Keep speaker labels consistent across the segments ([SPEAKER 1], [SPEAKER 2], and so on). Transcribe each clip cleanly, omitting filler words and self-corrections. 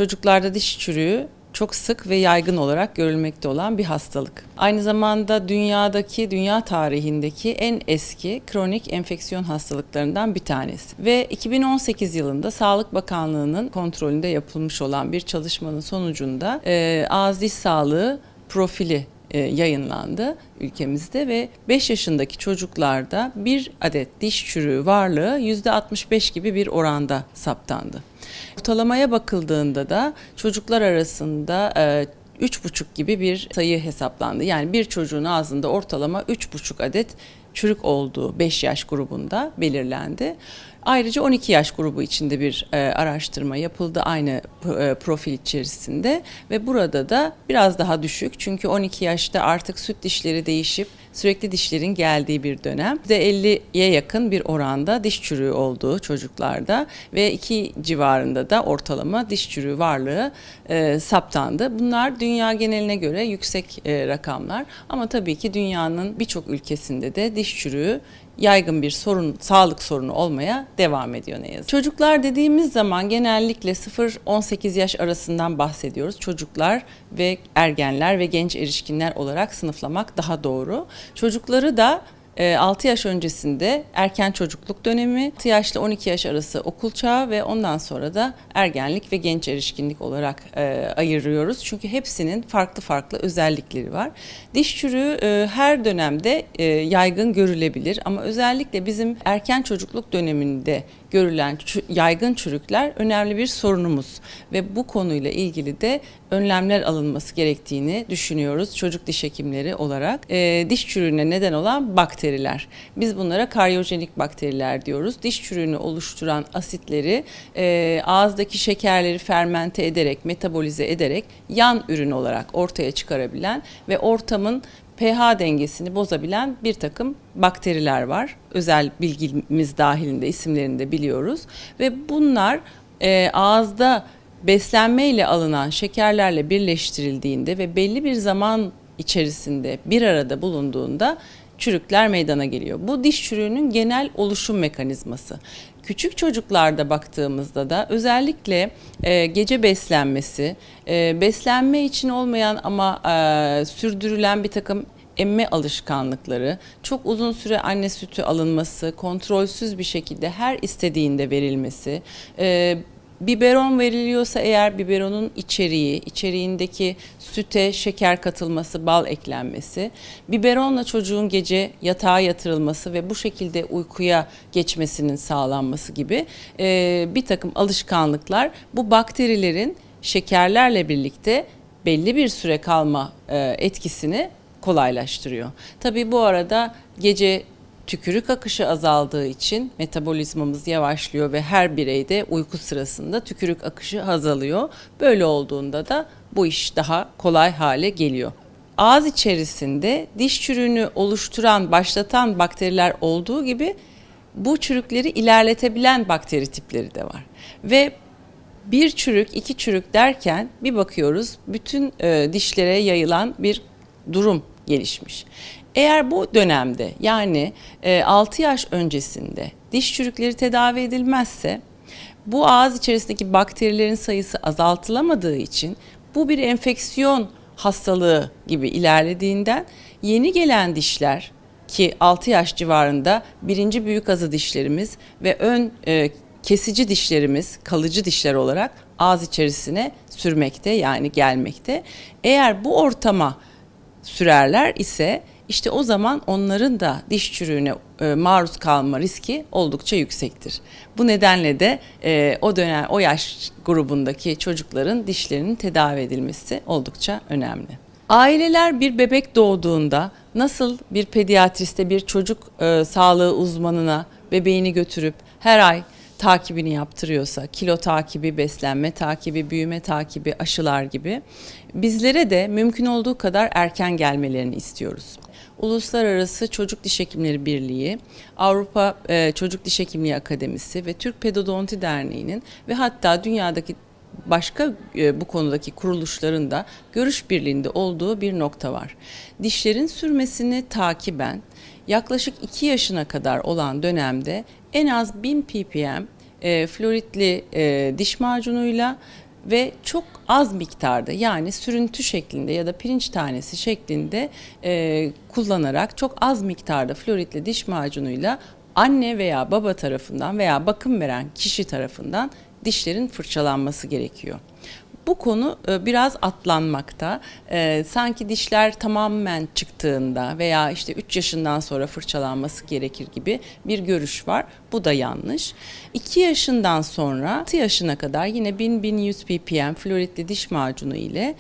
[SPEAKER 1] Çocuklarda diş çürüğü çok sık ve yaygın olarak görülmekte olan bir hastalık. Aynı zamanda dünya tarihindeki en eski kronik enfeksiyon hastalıklarından bir tanesi. Ve 2018 yılında Sağlık Bakanlığı'nın kontrolünde yapılmış olan bir çalışmanın sonucunda ağız diş sağlığı profili yayınlandı ülkemizde ve 5 yaşındaki çocuklarda bir adet diş çürüğü varlığı %65 gibi bir oranda saptandı. Ortalamaya bakıldığında da çocuklar arasında 3,5 gibi bir sayı hesaplandı. Yani bir çocuğun ağzında ortalama 3,5 adet çürük olduğu 5 yaş grubunda belirlendi. Ayrıca 12 yaş grubu içinde bir araştırma yapıldı aynı profil içerisinde ve burada da biraz daha düşük çünkü 12 yaşta artık süt dişleri değişip sürekli dişlerin geldiği bir dönem. %50'ye yakın bir oranda diş çürüğü olduğu çocuklarda ve 2 civarında da ortalama diş çürüğü varlığı saptandı. Bunlar dünya geneline göre yüksek rakamlar ama tabii ki dünyanın birçok ülkesinde de diş çürüğü yaygın bir sağlık sorunu olmaya devam ediyor ne yazık. Çocuklar dediğimiz zaman genellikle 0-18 yaş arasından bahsediyoruz. Çocuklar ve ergenler ve genç erişkinler olarak sınıflamak daha doğru. Çocukları da 6 yaş öncesinde erken çocukluk dönemi, 6 yaşla 12 yaş arası okul çağı ve ondan sonra da ergenlik ve genç erişkinlik olarak ayırıyoruz. Çünkü hepsinin farklı özellikleri var. Diş çürüğü her dönemde yaygın görülebilir ama özellikle bizim erken çocukluk döneminde görülen yaygın çürükler önemli bir sorunumuz ve bu konuyla ilgili de önlemler alınması gerektiğini düşünüyoruz çocuk diş hekimleri olarak. Diş çürüğüne neden olan bakteriler. Biz bunlara karyojenik bakteriler diyoruz. Diş çürüğünü oluşturan asitleri ağızdaki şekerleri fermente ederek, metabolize ederek yan ürün olarak ortaya çıkarabilen ve ortamın pH dengesini bozabilen bir takım bakteriler var. Özel bilgimiz dahilinde isimlerini de biliyoruz. Ve bunlar ağızda beslenme ile alınan şekerlerle birleştirildiğinde ve belli bir zaman içerisinde bir arada bulunduğunda çürükler meydana geliyor. Bu diş çürüğünün genel oluşum mekanizması. Küçük çocuklarda baktığımızda da özellikle gece beslenmesi, beslenme için olmayan ama sürdürülen bir takım emme alışkanlıkları, çok uzun süre anne sütü alınması, kontrolsüz bir şekilde her istediğinde verilmesi, biberon veriliyorsa eğer biberonun içeriğindeki süte şeker katılması, bal eklenmesi, biberonla çocuğun gece yatağa yatırılması ve bu şekilde uykuya geçmesinin sağlanması gibi bir takım alışkanlıklar bu bakterilerin şekerlerle birlikte belli bir süre kalma etkisini kolaylaştırıyor. Tabii bu arada gece tükürük akışı azaldığı için metabolizmamız yavaşlıyor ve her bireyde uyku sırasında tükürük akışı azalıyor. Böyle olduğunda da bu iş daha kolay hale geliyor. Ağız içerisinde diş çürüğünü başlatan bakteriler olduğu gibi bu çürükleri ilerletebilen bakteri tipleri de var. Ve bir çürük, 2 çürük derken bir bakıyoruz bütün dişlere yayılan bir durum gelişmiş. Eğer bu dönemde yani 6 yaş öncesinde diş çürükleri tedavi edilmezse bu ağız içerisindeki bakterilerin sayısı azaltılamadığı için bu bir enfeksiyon hastalığı gibi ilerlediğinden yeni gelen dişler ki 6 yaş civarında birinci büyük azı dişlerimiz ve ön kesici dişlerimiz kalıcı dişler olarak ağız içerisine sürmekte yani gelmekte. Eğer bu ortama sürerler ise işte o zaman onların da diş çürüğüne maruz kalma riski oldukça yüksektir. Bu nedenle de o yaş grubundaki çocukların dişlerinin tedavi edilmesi oldukça önemli. Aileler bir bebek doğduğunda nasıl bir pediatriste bir çocuk sağlığı uzmanına bebeğini götürüp her ay takibini yaptırıyorsa, kilo takibi, beslenme takibi, büyüme takibi, aşılar gibi bizlere de mümkün olduğu kadar erken gelmelerini istiyoruz. Uluslararası Çocuk Diş Hekimleri Birliği, Avrupa Çocuk Diş Hekimliği Akademisi ve Türk Pedodonti Derneği'nin ve hatta dünyadaki başka bu konudaki kuruluşların da görüş birliğinde olduğu bir nokta var. Dişlerin sürmesini takiben yaklaşık 2 yaşına kadar olan dönemde en az 1000 ppm floritli diş macunuyla ve çok az miktarda, yani sürüntü şeklinde ya da pirinç tanesi şeklinde kullanarak çok az miktarda floritli diş macunuyla anne veya baba tarafından veya bakım veren kişi tarafından dişlerin fırçalanması gerekiyor. Bu konu biraz atlanmakta. Sanki dişler tamamen çıktığında veya işte 3 yaşından sonra fırçalanması gerekir gibi bir görüş var. Bu da yanlış. 2 yaşından sonra 6 yaşına kadar yine 1000-1100 ppm floritli diş macunu ile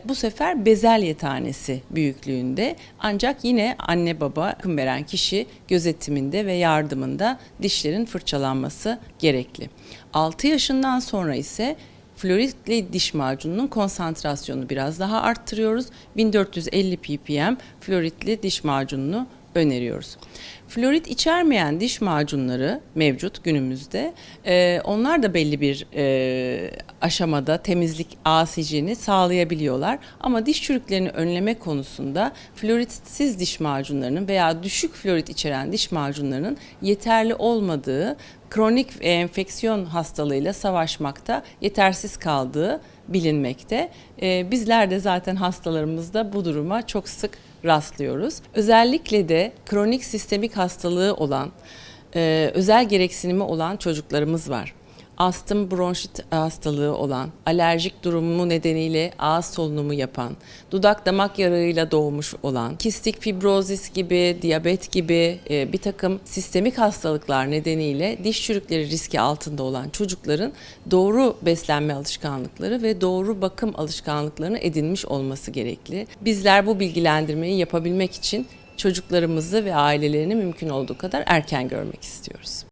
[SPEAKER 1] bu sefer bezelye tanesi büyüklüğünde, ancak yine anne baba bakım veren kişi gözetiminde ve yardımında dişlerin fırçalanması gerekli. 6 yaşından sonra ise floritli diş macununun konsantrasyonunu biraz daha arttırıyoruz. 1450 ppm floritli diş macununu öneriyoruz. Florit içermeyen diş macunları mevcut günümüzde. Onlar da belli bir aşamada temizlik, ağız hijyeni sağlayabiliyorlar. Ama diş çürüklerini önleme konusunda floritsiz diş macunlarının veya düşük florit içeren diş macunlarının yeterli olmadığı, kronik enfeksiyon hastalığıyla savaşmakta yetersiz kaldığı bilinmekte. Bizler de zaten hastalarımızda bu duruma çok sık rastlıyoruz. Özellikle de kronik sistemik hastalığı olan, özel gereksinimi olan çocuklarımız var. Astım, bronşit hastalığı olan, alerjik durumu nedeniyle ağız solunumu yapan, dudak damak yarığıyla doğmuş olan, kistik fibrozis gibi, diyabet gibi bir takım sistemik hastalıklar nedeniyle diş çürükleri riski altında olan çocukların doğru beslenme alışkanlıkları ve doğru bakım alışkanlıklarını edinmiş olması gerekli. Bizler bu bilgilendirmeyi yapabilmek için çocuklarımızı ve ailelerini mümkün olduğu kadar erken görmek istiyoruz.